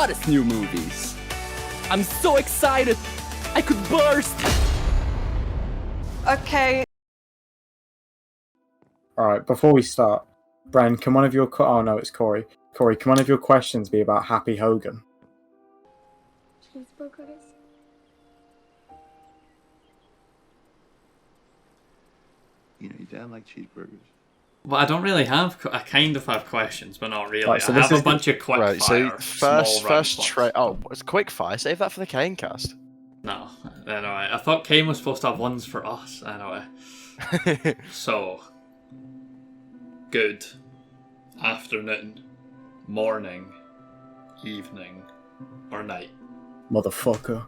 hottest new movies. I'm so excited, I could burst. Okay. Alright, before we start, Bren, can one of your... oh no, it's Corey. Corey, can one of your questions be about Happy Hogan? Cheeseburgers. You know, your dad liked cheeseburgers. Well, I don't really have... I kind of have questions, but not really. Right, so I this have a is bunch of quick Right, so fire, first tray. Oh, it's quick fire. Save that for the Kane cast. No, anyway. I thought Kane was supposed to have ones for us, anyway. So, good afternoon, morning, evening, or night. Motherfucker.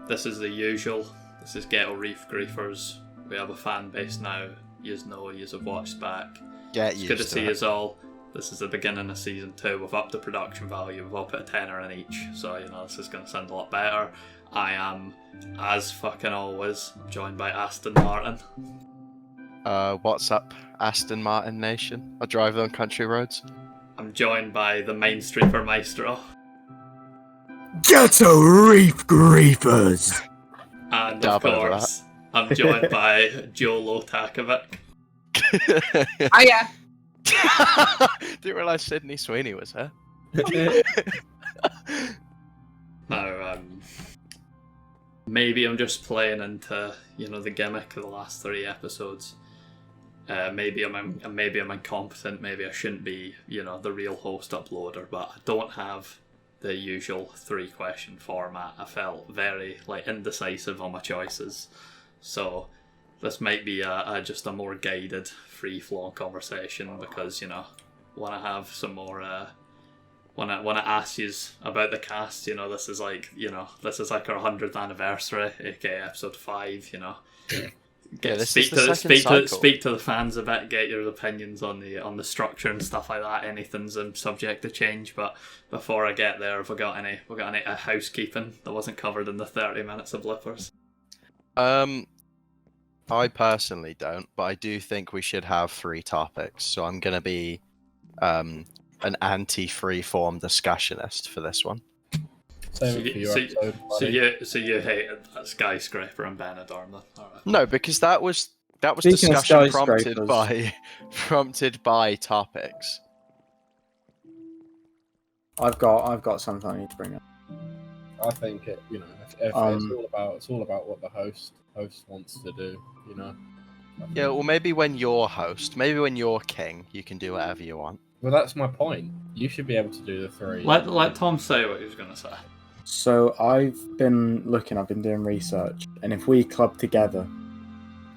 This is the usual. This is Ghetto Reef Griefers. We have a fan base now. Yous know, yous have watched back. Get It's used good to to see it. yous all. This is the beginning of season 2. We've upped the production value. We've all put a tenner in each. So, you know, this is going to sound a lot better. I am, as fucking always, joined by Aston Martin. What's up, Aston Martin Nation? I drive on country roads. I'm joined by the Main Streeper Maestro. Ghetto Reef Griefers. And, Dab of over course, I'm joined by Joe Lotakovic. Oh yeah. Didn't realise Sydney Sweeney was here. Now, maybe I'm just playing into, you know, the gimmick of the last 3 episodes. Maybe I'm incompetent. Maybe I shouldn't be, you know, the real host uploader. But I don't have the usual 3-question format. I felt very indecisive on my choices. So this might be just a more guided, free-flowing conversation because, you know, want to have some more. Want to ask you about the cast. You know, this is like our 100th anniversary, aka episode 5. You know. Speak to the fans a bit. Get your opinions on the structure and stuff like that. Anything's subject to change. But before I get there, have we got any housekeeping that wasn't covered in the 30 minutes of blippers? I personally don't, but I do think we should have 3 topics. So I'm gonna be an anti-freeform discussionist for this one. Save it for your episode, buddy. So you hated that skyscraper and Benidorm, then? All right. No, because that was Speaking of discussion prompted skyscrapers. prompted by topics. I've got something I need to bring up. I think it. You know, it's all about what the host wants to do. You know. Yeah, well, maybe when you're host, maybe when you're king, you can do whatever you want. Well, that's my point. You should be able to do the 3. Let Tom say what he was going to say. So I've been doing research, and if we club together,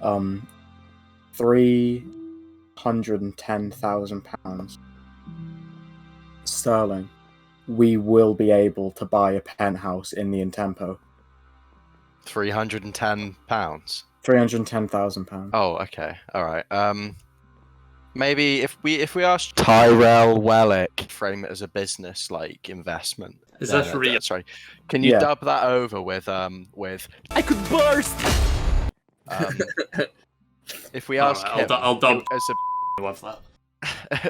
£310,000 sterling, we will be able to buy a penthouse in the Intempo. £310. £310,000. Oh, okay, all right. Maybe if we ask Tyrell Wellick, frame it as a business investment. Is that for real? Sorry, can you dub that over with I could burst. if we ask him I'll dub as love that.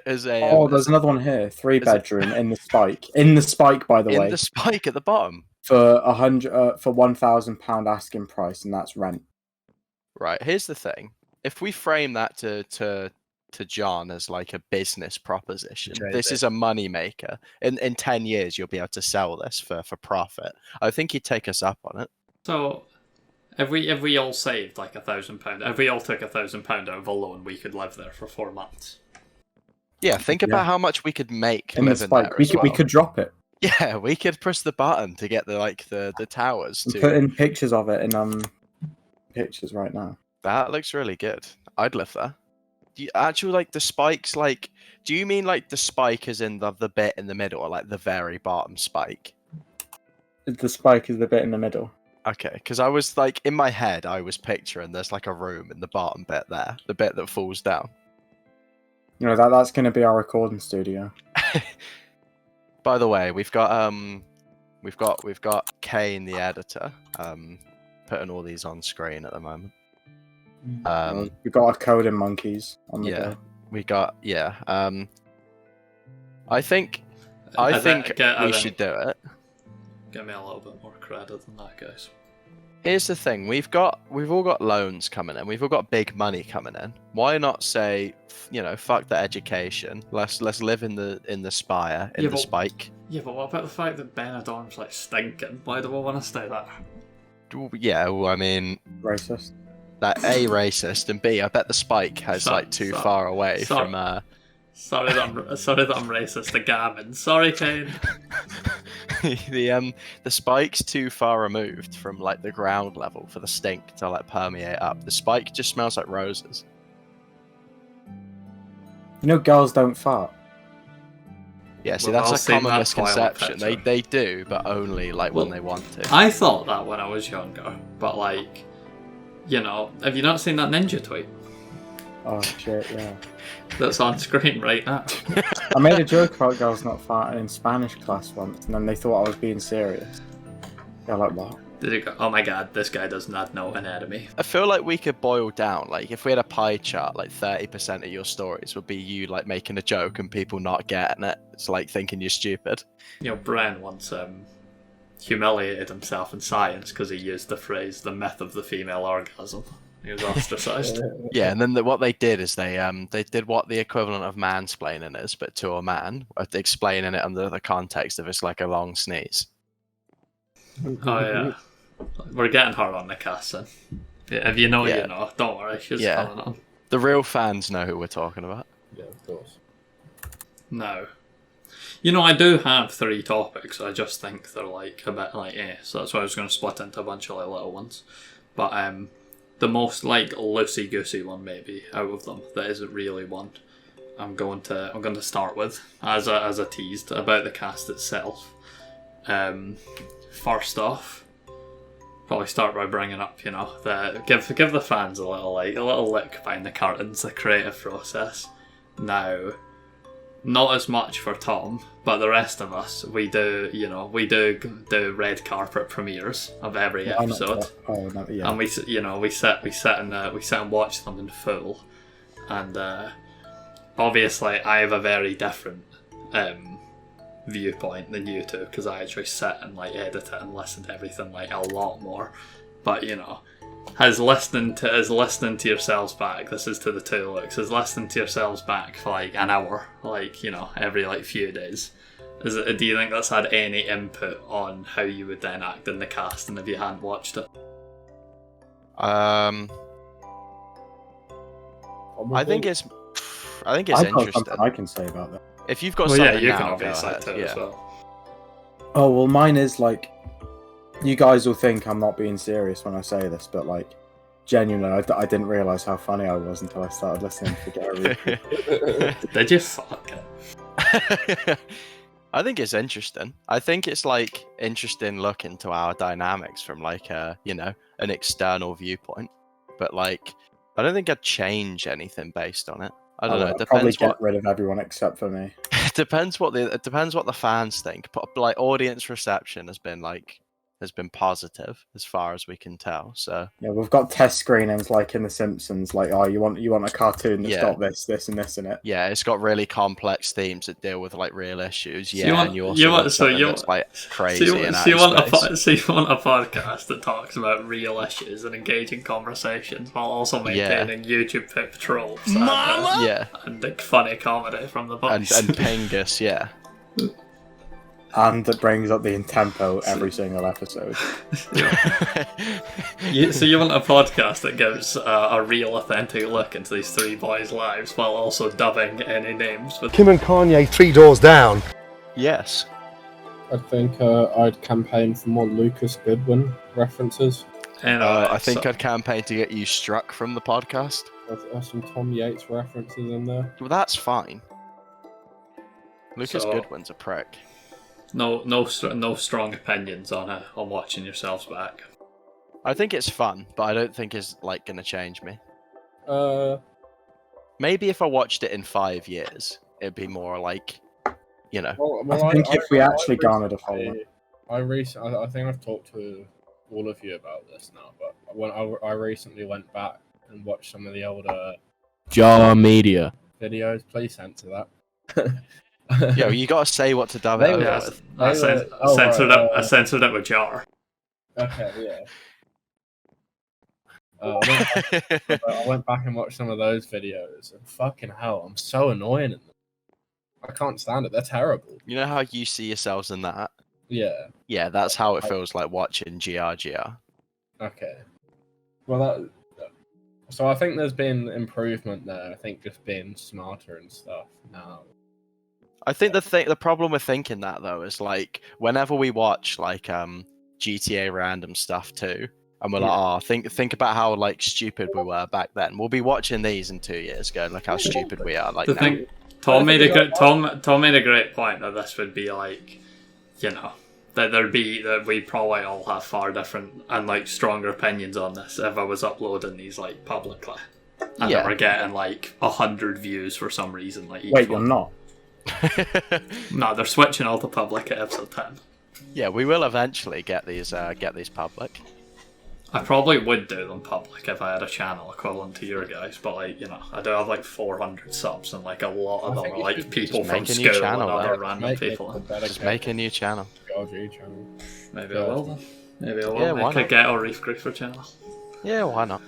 as a Oh, there's another one here. 3-bedroom in the Spike. In the Spike, by the way. in the spike at the bottom. For £1,000 asking price, and that's rent. Right. Here's the thing: if we frame that to John as like a business proposition, this is a money maker. In 10 years, you'll be able to sell this for profit. I think he'd take us up on it. So, if we all saved like £1,000, if we all took £1,000 out of a loan, we could live there for 4 months. Yeah, think about how much we could make In the living Spike, there. we could drop it. Yeah, we could press the button to get the towers. And To put in pictures of it in pictures right now. that looks really good. I'd live there. Do you the spikes? Do you mean the spike is in the bit in the middle, or the very bottom spike? The Spike is the bit in the middle. Okay, because I was in my head, I was picturing there's a room in the bottom bit there, the bit that falls down. You know that's going to be our recording studio. By the way, we've got Kane, the editor, putting all these on screen at the moment. We've got our coding monkeys on the yeah, board. we got I think I think we should do it. Give me a little bit more credit than that, guys. Here's the thing: we've all got loans coming in. We've all got big money coming in. Why not say, fuck the education. Let's live in the spire, in the spike. Yeah, but what about the fact that Benidorm's like stinking? Why do we want to stay there? Yeah, well, I mean, Racist. That A, racist, and B, I bet the spike has too far away from. Sorry that I'm racist to Gavin. Sorry, Kane. The spike's too far removed from like the ground level for the stink to like permeate up. The spike just smells like roses. Girls don't fart. Yeah, see, Well, that's a common misconception. They do, but only when they want to. I thought that when I was younger, but have you not seen that ninja tweet? Oh shit, yeah. That's on screen right now. I made a joke about girls not farting in Spanish class once, and then they thought I was being serious. They're like, what? Did you go, oh my god, this guy does not know anatomy. I feel like we could boil down, if we had a pie chart, 30% of your stories would be you, making a joke and people not getting it. It's thinking you're stupid. Brian once humiliated himself in science because he used the phrase, the myth of the female orgasm. He was ostracized. Yeah, and then what they did is they did what the equivalent of mansplaining is, but to a man, explaining it under the context of it's like a long sneeze. Oh yeah, we're getting hard on the cast then. Yeah, if you know, you know. Don't worry, she's coming on. The real fans know who we're talking about. Yeah, of course. No. I do have 3 topics. I just think they're a bit so that's why I was going to split into a bunch of little ones. But the most loosey-goosey one maybe out of them that isn't really one, I'm going to start with as a teased about the cast itself. First off, probably start by bringing up give the fans a little look behind the curtains, the creative process. Now, not as much for Tom, but the rest of us, we do red carpet premieres of every episode, and we sit and watch them in full, and obviously I have a very different viewpoint than you two because I actually sit and edit it and listen to everything a lot more, but as listening to yourselves back, this is to the two looks, as listening to yourselves back for an hour, every few days, do you think that's had any input on how you would then act in the cast and if you hadn't watched it? I think it's interesting. I can say about that. If you've got something you now, can obviously too as well. Oh well, mine is you guys will think I'm not being serious when I say this, but genuinely, I didn't realise how funny I was until I started listening to Ghetto Reef. Did you fuck it? I think it's interesting. I think it's interesting looking to our dynamics from an external viewpoint. But I don't think I'd change anything based on it. I don't know. It depends. Probably get rid of everyone except for me. It depends what the fans think. But audience reception has been positive as far as we can tell. So yeah, we've got test screenings in The Simpsons. You want a cartoon that's got this and this in it. Yeah, it's got really complex themes that deal with real issues. So you want a podcast that talks about real issues and engaging conversations while also maintaining YouTube pick tropes and funny comedy from the box and Pingus, yeah. And that brings up the in-tempo every single episode. So you want a podcast that gives a real, authentic look into these 3 boys' lives while also dubbing any names? Kim and Kanye 3 doors down. Yes. I think I'd campaign for more Lucas Goodwin references. I think I'd campaign to get you struck from the podcast. There's some Tom Yates references in there. Well, that's fine. Lucas Goodwin's a prick. No strong opinions on watching yourselves back. I think it's fun, but I don't think it's going to change me. Maybe if I watched it in 5 years, it'd be more Well, I think if we actually garnered a following. I think I've talked to all of you about this now, but when I recently went back and watched some of the older Jar Media videos, please censor that. Yo, you gotta say what to dub it They over were- Yeah, with. I censored it. I censored it with Jar. Okay, yeah. I went back and watched some of those videos, and fucking hell, I'm so annoying in them. I can't stand it. They're terrible. You know how you see yourselves in that? Yeah. Yeah, that's how it feels like watching GRGR. Okay. Well, so I think there's been improvement there. I think just being smarter and stuff now. I think the problem with thinking that though is like whenever we watch like GTA random stuff too, and we're like, oh, think about how like stupid we were back then. We'll be watching these in 2 years, going, look how stupid we are. Like The now. thing, Tom made a great point that this would be like, you know, that we probably all have far different and like stronger opinions on this if I was uploading these like publicly, and Yeah. that we're getting like 100 views for some reason. Like each Wait, one. you're not. No, they're switching all to public at episode 10. Yeah, we will eventually get these public. I probably would do them public if I had a channel equivalent to your guys, but like, you know, I do have like 400 subs and like a lot of I them think are you like should people just from make a new school channel, and other then. random people. Just make a new channel. GRG channel. Maybe I will then. Maybe I will Yeah, why make a not? Ghetto Reef Griefer channel. Yeah, why not?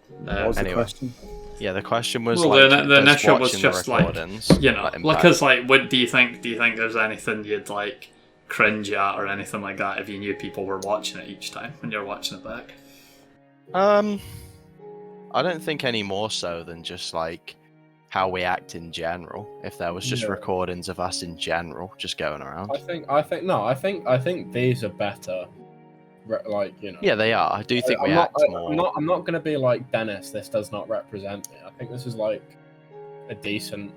What was Anyway. the question? Yeah, the question was Well, like the does initial was watching the just like, recordings, you know, impact? because like, what do you think there's anything you'd like cringe at or anything like that if you knew people were watching it each time when you're watching it back? I don't think any more so than just like how we act in general. If there was just Yeah. recordings of us in general just going around. I think these are better. Like, you know. Yeah, they are. I do think we I'm not, act more. I'm not gonna be like Dennis. This does not represent me. I think this is like a decent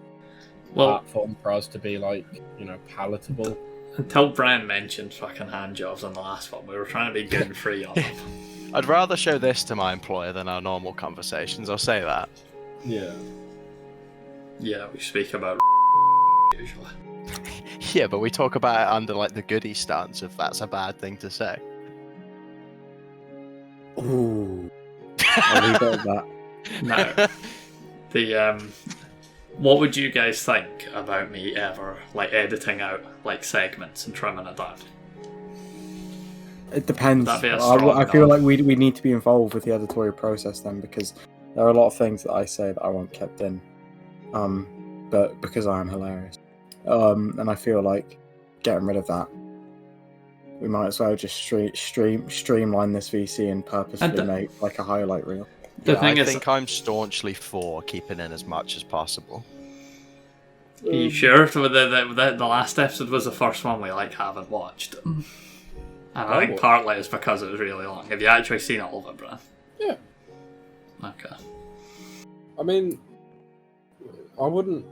platform for us to be like, you know, palatable. Until Brian mentioned fucking hand jobs on the last one, we were trying to be good and free on them. I'd rather show this to my employer than our normal conversations. I'll say that. Yeah. Yeah, we speak about usually. Yeah, but we talk about it under like the goodie stance. If that's a bad thing to say. Ooh. I'll leave it at that. No. What would you guys think about me ever like editing out like segments and trimming it down? It depends. That'd be a I strong feel no. like we need to be involved with the editorial process then, because there are a lot of things that I say that I want kept in, but because I am hilarious, and I feel like getting rid of that, we might as well just streamline this VC and purposefully make like a highlight reel. The thing I is, think I'm staunchly for keeping in as much as possible. are you sure? The last episode was the first one we like haven't watched, and I think partly it's because it was really long. Have you actually seen all of it, Brian? Yeah. Okay. I mean, I wouldn't.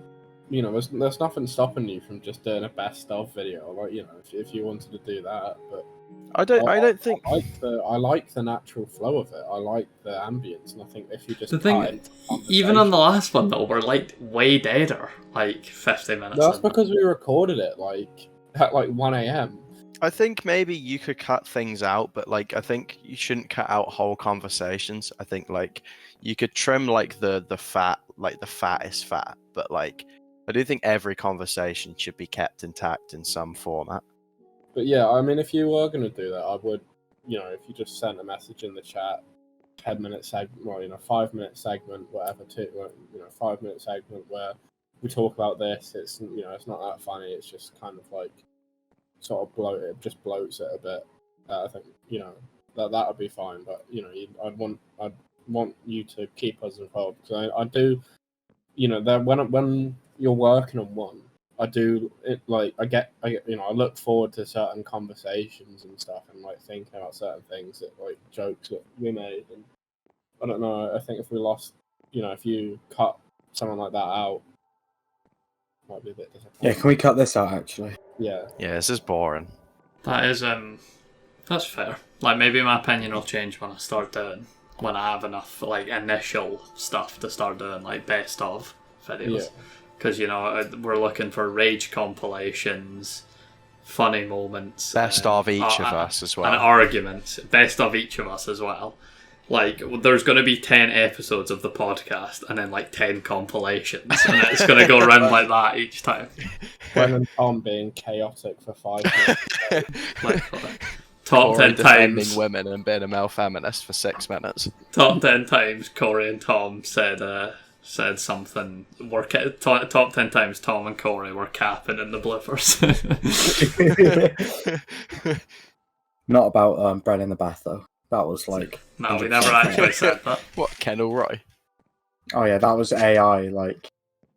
You know, there's nothing stopping you from just doing a best of video. Like, you know, if you wanted to do that, but I don't think. I like the natural flow of it. I like the ambience, and I think if you just The thing, even on the last one though, we're like way deader, like 50 minutes. that's in. because we recorded it like at like 1 a.m. I think maybe you could cut things out, but like I think you shouldn't cut out whole conversations. I think like you could trim like the fat, like the fat is fat, but like I do think every conversation should be kept intact in some format. But yeah, I mean, if you were going to do that, I would, you know, if you just sent a message in the chat, 10-minute segment, well, you know, 5-minute segment, whatever, 5-minute segment where we talk about this. It's, you know, it's not that funny. It's just kind of like sort of it just bloats it a bit. I think, you know, that would be fine. But you know, I'd want you to keep us involved, because I do, you know, that when you're working on one, I do it like I get you know, I look forward to certain conversations and stuff, and like thinking about certain things that like jokes that we made, and I don't know. I think if we lost, you know, if you cut something like that out, it might be a bit disappointing. Yeah, can we cut this out actually? Yeah. Yeah, this is boring. That is that's fair. Like maybe my opinion will change when I have enough like initial stuff to start doing like best of videos. Yeah. Because, you know, we're looking for rage compilations, funny moments. Best of each of us as well. And arguments. Best of each of us as well. like there's going to be 10 episodes of the podcast and then like 10 compilations, and it's going to go around like that each time. Gwen and Tom being chaotic for 5 minutes. Like, top Corey 10 defending times. women and being a male feminist for 6 minutes. Top 10 times Corey and Tom said something. Top 10 times Tom and Corey were capping in the blippers. Not about bread in the bath though. That was like No, we never actually said that. What, Kendall Roy? oh yeah, that was AI like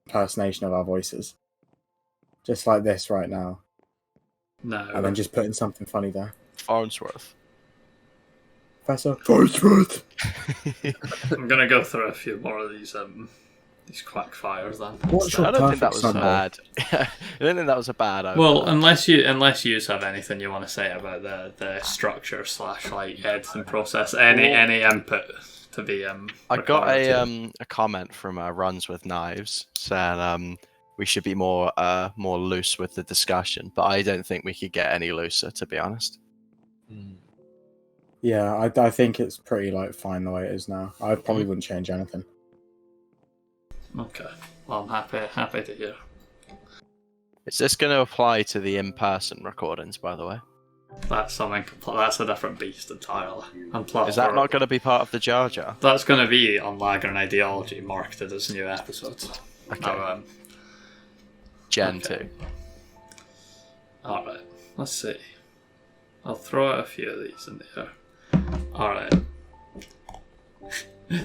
impersonation of our voices, just like this right now, No. and then just putting something funny there. Farnsworth. Professor Farnsworth. I'm gonna go through a few more of these quack fires then. What's I your don't think that perfect was Sunday? bad. I don't think that was a bad idea. Well, unless you have anything you want to say about the structure / like editing process, any input to be I got recorded. a comment from Runs with Knives saying we should be more loose with the discussion, but I don't think we could get any looser, to be honest. Yeah, I think it's pretty like fine the way it is now. I probably wouldn't change anything. Okay, well I'm happy to hear. Is this going to apply to the in-person recordings, by the way? That's something. That's a different beast entirely. And plus, Is that not going to be part of the Jar Jar? That's going to be on Lager and Ideology, marketed as new episodes. Okay. Gen okay. 2. Alright, let's see. I'll throw out a few of these in the air. Alright.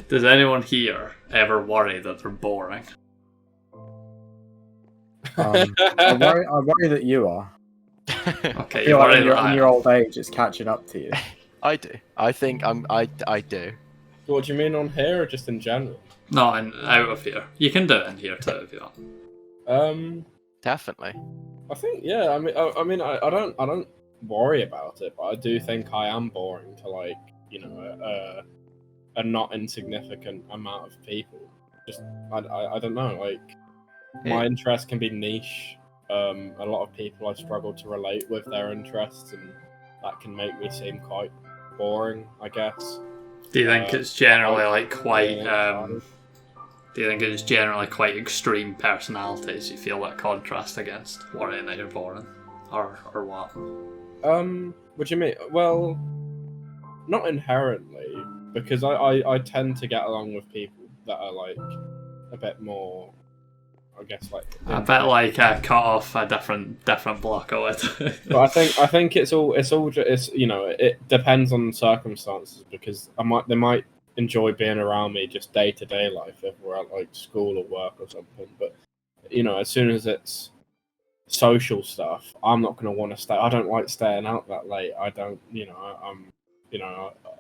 Does anyone here ever worry that they're boring? I worry that you are. Okay, I you feel like worry in your, that I in your old age, it's catching up to you. I do. I think I do. What do you mean on here or just in general? No, and out of here. You can do it in here too if you want. Definitely. I think yeah. I don't worry about it, but I do think I am boring to like a not insignificant amount of people. Just I don't know. Like my interest can be niche. A lot of people I struggle to relate with their interests, and that can make me seem quite boring, I guess. Do you think it's generally like quite? Do you think it's generally quite extreme personalities you feel that contrast against, worrying that you're boring, or what? What do you mean? Well, not inherently, because I tend to get along with people that are like a bit more, I guess, like a bit like cut off a different block of it. But I think it's it depends on the circumstances, because they might enjoy being around me just day to day life if we're at like school or work or something. But as soon as it's social stuff, I'm not going to want to stay. I don't like staying out that late. I don't,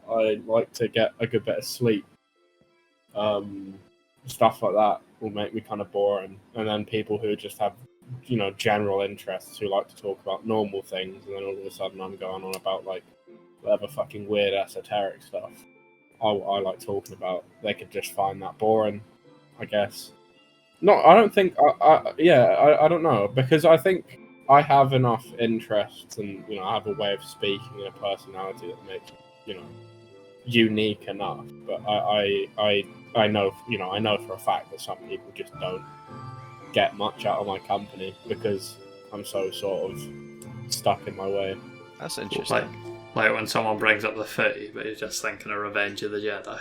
I like to get a good bit of sleep. Stuff like that will make me kind of boring. And then people who just have, general interests, who like to talk about normal things, and then all of a sudden I'm going on about like whatever fucking weird esoteric stuff I like talking about. They could just find that boring, I guess. No, I don't think. I don't know, because I think I have enough interests, and I have a way of speaking and a personality that makes unique enough. But I know I know for a fact that some people just don't get much out of my company because I'm so sort of stuck in my way. That's interesting. Like when someone brings up the footy, but you're just thinking of Revenge of the Jedi.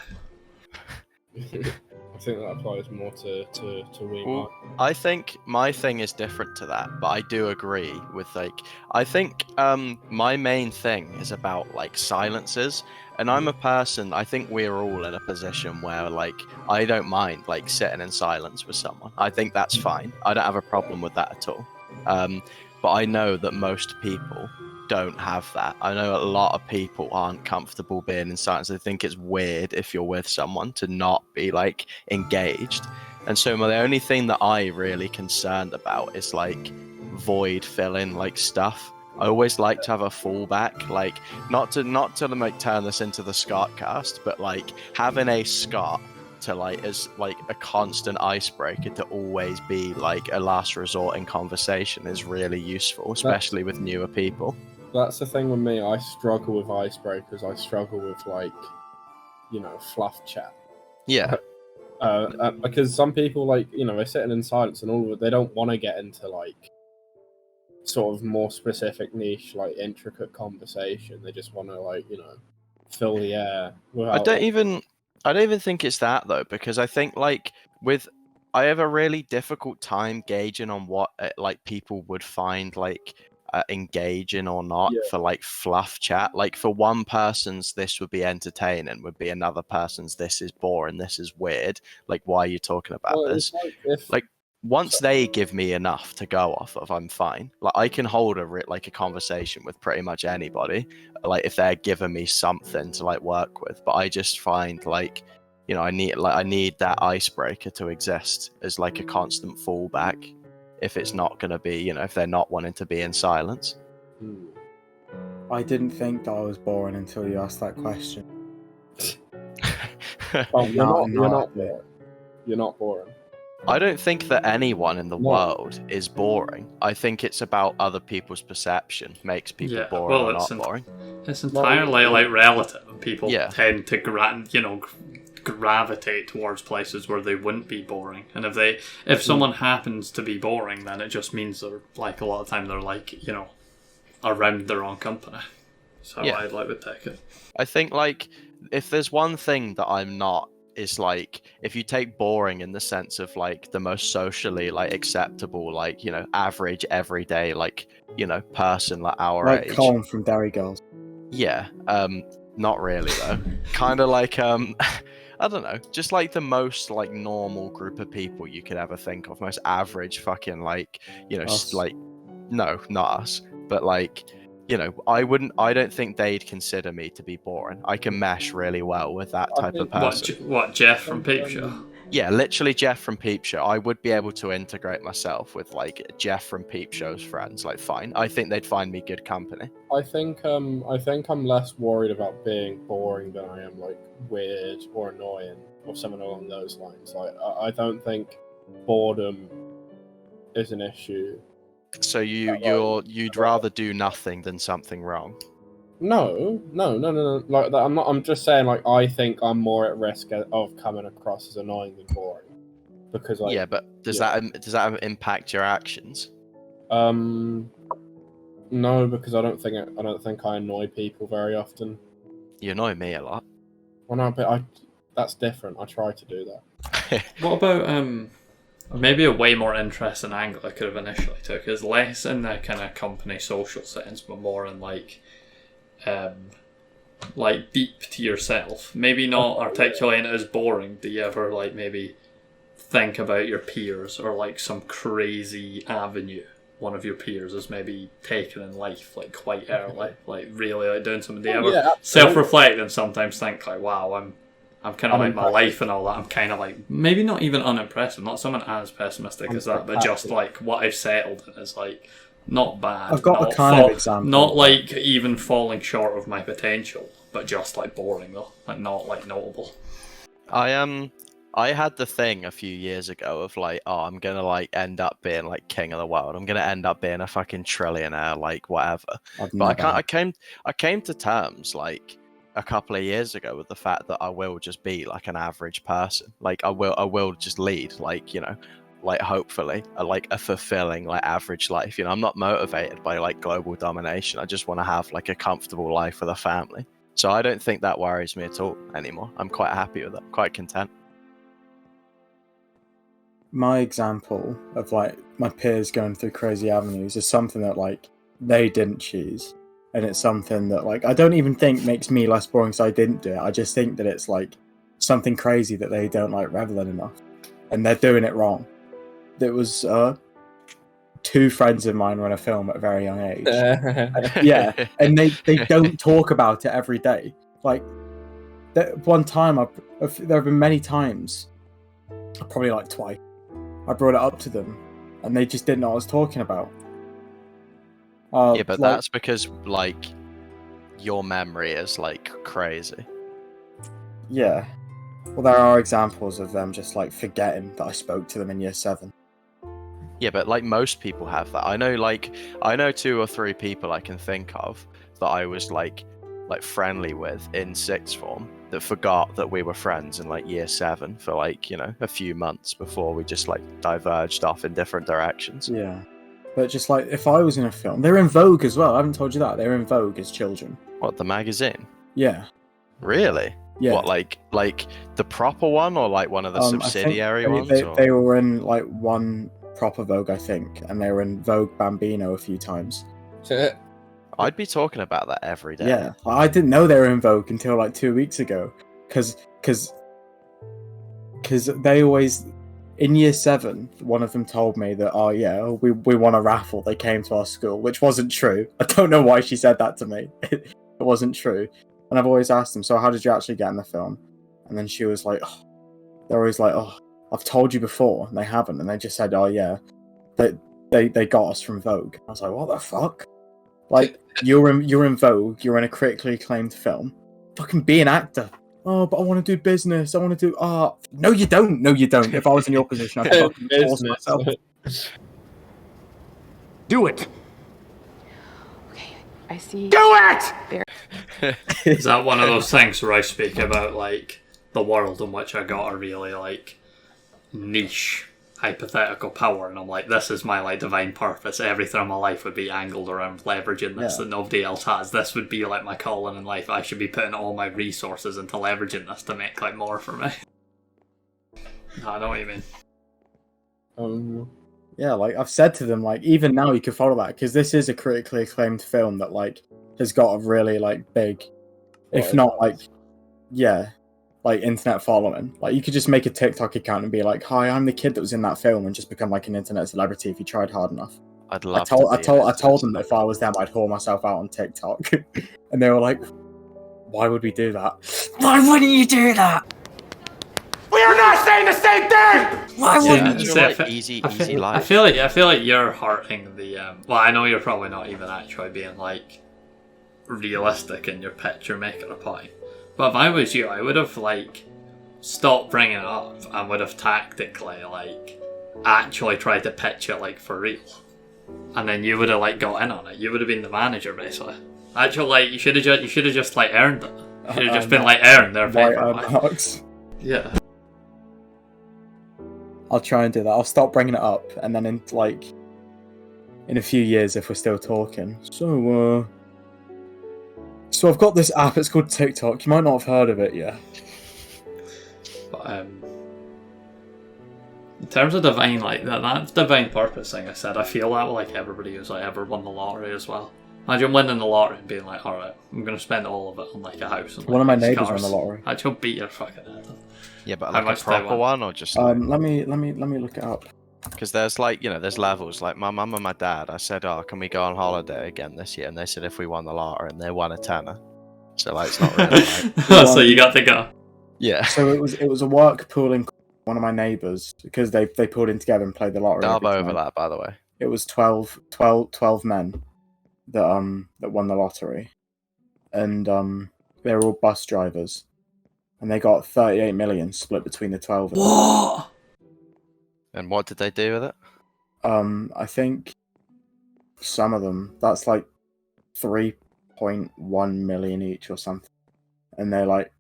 I think that applies more to Wii. Well, I think my thing is different to that, but I do agree with I think my main thing is about like silences, and I'm a person. I think we're all in a position where I don't mind sitting in silence with someone. I think that's fine. I don't have a problem with that at all. But I know that most people don't have that. I know a lot of people aren't comfortable being in silence. They think it's weird if you're with someone to not be engaged. And so the only thing that I really concerned about is void filling stuff. I always like to have a fallback, not to turn this into the Scott cast, but having a Scott to as a constant icebreaker to always be a last resort in conversation is really useful, especially with newer people. That's the thing with me. I struggle with icebreakers. I struggle with fluff chat. Yeah. Because some people, like, they're sitting in silence and all of it, they don't want to get into, like, sort of more specific niche, like, intricate conversation. They just want to, like, fill the air without... I don't even think it's that, though, because I think, like, I have a really difficult time gauging on what, like, people would find, like, engaging or not for, like, fluff chat. Like, for one person's this would be entertaining, would be another person's this is boring, this is weird. Like, why are you talking about this? Like, once they give me enough to go off of, I'm fine. Like, I can hold a conversation with pretty much anybody, like, if they're giving me something to, like, work with. But I just find, like, I need that icebreaker to exist as, like, a constant fallback. If it's not going to be, if they're not wanting to be in silence. I didn't think that I was boring until you asked that question. You're not boring. You're not boring. I don't think that anyone in the world is boring. I think it's about other people's perception makes people boring or not boring. It's entirely like relative. People tend to gravitate towards places where they wouldn't be boring, and if someone happens to be boring, then it just means they're, like, a lot of time they're, like, around their own company. So I would take it. I think, like, if there's one thing that I'm not, is, like, if you take boring in the sense of, like, the most socially, like, acceptable, like, average everyday, like, person, like, our like age, Colin from Dairy Girls. Not really, though. Kind of like I don't know, just, like, the most, like, normal group of people you could ever think of, most average fucking, like, Us. like, no, not us, but, like, I don't think they'd consider me to be boring. I can mesh really well with that type of person. What, Jeff from Peep Show? Yeah, literally Jeff from Peep Show. I would be able to integrate myself with, like, Jeff from Peep Show's friends. Like, fine. I think they'd find me good company. I think I'm less worried about being boring than I am, like, weird or annoying or something along those lines. Like, I don't think boredom is an issue. So you'd rather do nothing than something wrong? No. Like, I'm just saying, like, I think I'm more at risk of coming across as annoying than boring, because, like, but does that impact your actions? No, because I don't think I annoy people very often. You annoy me a lot. Well, no, but that's different. I try to do that. What about maybe a way more interesting angle I could have initially took is less in the kind of company social sense, but more in, like deep to yourself. Maybe not articulating it as boring. Do you ever, like, maybe think about your peers, or, like, some crazy avenue one of your peers has maybe taken in life, like, quite early, like, really, like, doing something? Do you ever self-reflect and sometimes think, like, wow, I'm kind of like my life and all that, I'm kind of, like, maybe not even unimpressive, not someone as pessimistic as that, but just, like, what I've settled in is, like, not bad. I've got a kind of example. Not, like, even falling short of my potential, but just, like, boring, though. Like, not, like, notable. I had the thing a few years ago of, like, I'm gonna, like, end up being, like, king of the world. I'm gonna end up being a fucking trillionaire, like, whatever. But I came to terms, like, a couple of years ago with the fact that I will just be, like, an average person. Like, I will just lead, like, like, hopefully a fulfilling, like, average life. I'm not motivated by, like, global domination. I just want to have, like, a comfortable life with a family. So I don't think that worries me at all anymore. I'm quite happy with it, quite content. My example of, like, my peers going through crazy avenues is something that, like, they didn't choose, and it's something that, like, I don't even think makes me less boring because I didn't do it. I just think that it's, like, something crazy that they don't, like, revel in enough, and they're doing it wrong. There was two friends of mine run a film at a very young age. And they don't talk about it every day. Like, one time, there have been many times, probably like twice, I brought it up to them, and they just didn't know what I was talking about. Yeah, but that's because, like, your memory is, like, crazy. Yeah. Well, there are examples of them just, like, forgetting that I spoke to them in year 7. Yeah, but, like, most people have that. I know 2 or 3 people I can think of that I was, like, like friendly with in sixth form that forgot that we were friends in like year 7 for like, you know, a few months before we just like diverged off in different directions. Yeah. But just like, if I was in a film, they're in Vogue as well. I haven't told you that. They're in Vogue as children. What, the magazine? Yeah. Really? Yeah. What, like the proper one, or like one of the subsidiary ones? They were in like one proper Vogue, I think, and they were in Vogue Bambino a few times. I'd be talking about that every day. Yeah, I didn't know they were in Vogue until like 2 weeks ago, because they always, in year 7, one of them told me that, oh yeah, we won a raffle. They came to our school, which wasn't true. I don't know why she said that to me. It wasn't true. And I've always asked them, so how did you actually get in the film? And then she was like, oh. They're always like, oh, I've told you before, and they haven't. And they just said, oh yeah, they got us from Vogue. I was like, what the fuck? Like, you're in Vogue, you're in a critically acclaimed film. Fucking be an actor. Oh, but I want to do business. I want to do art. No, you don't. No, you don't. If I was in your position, I'd fucking force myself. Do it! Okay, I see. Do it! Is that one of those things where I speak about like the world in which I got a really like niche hypothetical power, and I'm like, this is my like divine purpose. Everything in my life would be angled around leveraging this that nobody else has. This would be like my calling in life. I should be putting all my resources into leveraging this to make like more for me. I know what you mean. Yeah, like I've said to them, like even now you can follow that, because this is a critically acclaimed film that like has got a really like big, if not like, yeah, like internet following. Like you could just make a TikTok account and be like, hi, I'm the kid that was in that film, and just become like an internet celebrity if you tried hard enough. I'd love I told them that if I was them, I'd haul myself out on TikTok. And they were like, why would we do that? Why wouldn't you do that? We are not saying the same thing! Why wouldn't It's you? like easy life. I feel like you're hurting the well, I know you're probably not even actually being like realistic in your pitch or making a point. But if I was you, I would have like stopped bringing it up and would have tactically like actually tried to pitch it like for real. And then you would have like got in on it. You would have been the manager basically. Actually, like you should have just like earned it. You should have just been like earned their paper. Marks. Yeah. I'll try and do that. I'll stop bringing it up, and then in a few years, if we're still talking. So I've got this app. It's called TikTok. You might not have heard of it yet. But in terms of divine, like that divine purpose thing I said, I feel that with like everybody who's like ever won the lottery as well. Imagine winning the lottery and being like, all right, I'm gonna spend all of it on like a house. And, like, One of my neighbours cars. won the lottery. Actually, beat your fucking head. Yeah, but How like much a do they proper want? one, or just Let me look it up. because there's like, you know, there's levels. Like my mum and my dad, I said, oh, can we go on holiday again this year? And they said if we won the lottery, and they won a tenner. So like it's not really like, So you got to go. yeah. So it was a work pool in one of my neighbours, because they pulled in together and played the lottery. Garbo every over time. that, by the way. It was 12 men that won the lottery, and they were all bus drivers, and they got 38 million split between the 12 of them. What? And what did they do with it? I think some of them, that's like 3.1 million each or something, and they're like,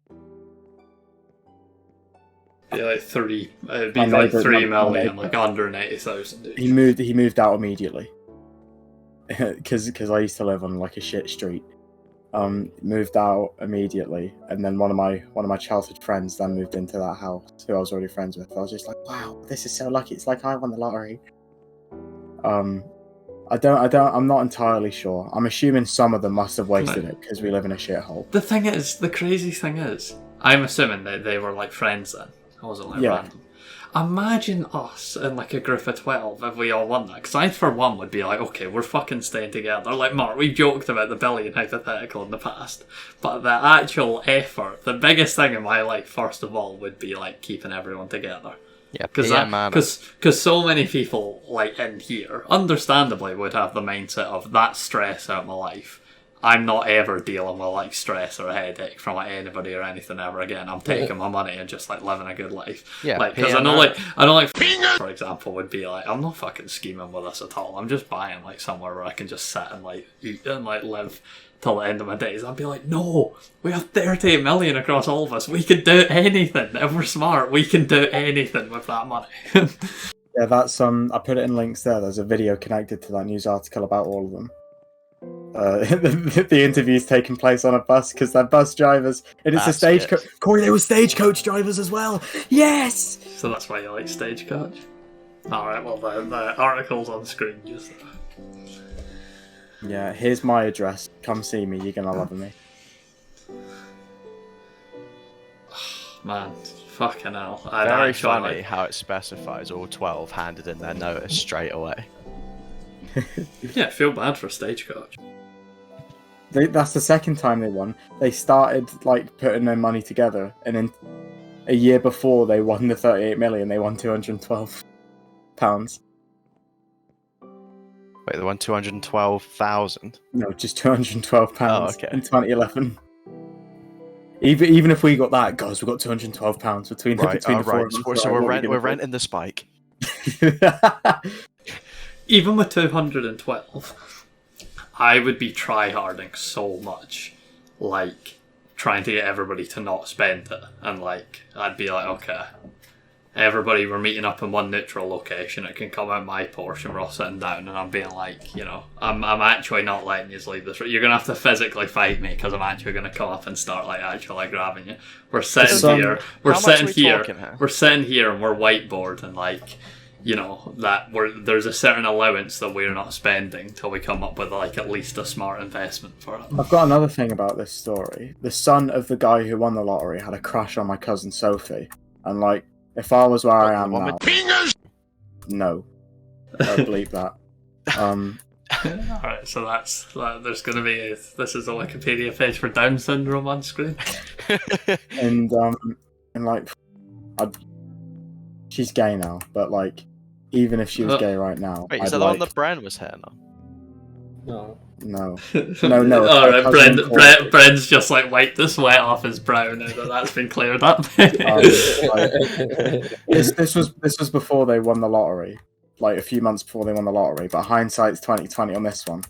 Be like three. It'd My be like neighbour- 3 my million, neighbour. like 180,000. he moved out immediately, because I used to live on like a shit street. Moved out immediately, and then one of my childhood friends then moved into that house, who I was already friends with. I was just like, wow, this is so lucky. It's like I won the lottery. I'm not entirely sure. I'm assuming some of them must have wasted it because we live in a shithole. The crazy thing is, I'm assuming that they were like friends then. It wasn't like random. Imagine us in like a group of 12 if we all won that. Because I, for one, would be like, okay, we're fucking staying together. Like, Mark, we joked about the billion hypothetical in the past. But the actual effort, the biggest thing in my life, first of all, would be like keeping everyone together. Yeah, Because so many people, like in here, understandably would have the mindset of that stress out of my life. I'm not ever dealing with like stress or a headache from like anybody or anything ever again. I'm taking my money and just like living a good life. Yeah, like because I know like for example would be like, I'm not fucking scheming with this at all. I'm just buying like somewhere where I can just sit and like eat and like live till the end of my days. I'd be like, no, we have 38 million across all of us. We can do anything. If we're smart, we can do anything with that money. Yeah, that's I put it in links there. There's a video connected to that news article about all of them. The interview's taking place on a bus because they're bus drivers, and it's a stagecoach. Corey, they were stagecoach drivers as well. Yes. So that's why you like Stagecoach. All right. Well, the article's on screen just. Yeah, here's my address. Come see me. You're gonna love me. Man, fucking hell. Very funny how it specifies all 12 handed in their notice straight away. Yeah, feel bad for Stagecoach. That's the second time they won. They started like putting their money together, and then a year before they won the 38 million, they won £212. Wait, they won 212,000? No, just £212 Oh, okay. in 2011. Even if we got that, guys, we got £212 between the four of us. So we're renting the Spike. Even with 212, I would be try-harding so much, like, trying to get everybody to not spend it. And, like, I'd be like, okay, everybody, we're meeting up in one neutral location. It can come out my portion. We're all sitting down, and I'm being like, you know, I'm actually not letting you leave this. You're gonna have to physically fight me because I'm actually gonna come up and start like actually grabbing you. We're sitting here. We're sitting here. We're sitting here, and we're whiteboarding like, you know, that there's a certain allowance that we're not spending till we come up with like at least a smart investment for it. I've got another thing about this story. The son of the guy who won the lottery had a crush on my cousin Sophie, and like, if I was where I am now, no, I'd bleep that. Alright, so there's going to be this is a Wikipedia page for Down syndrome on screen. and like, she's gay now, but like, even if she was gay right now, wait, is that the one that Bren was hitting on? No. Alright, Bren's just like wiped the sweat off his brow now that that's been cleared up. This was before they won the lottery, like a few months before they won the lottery. But hindsight's 2020 on this one.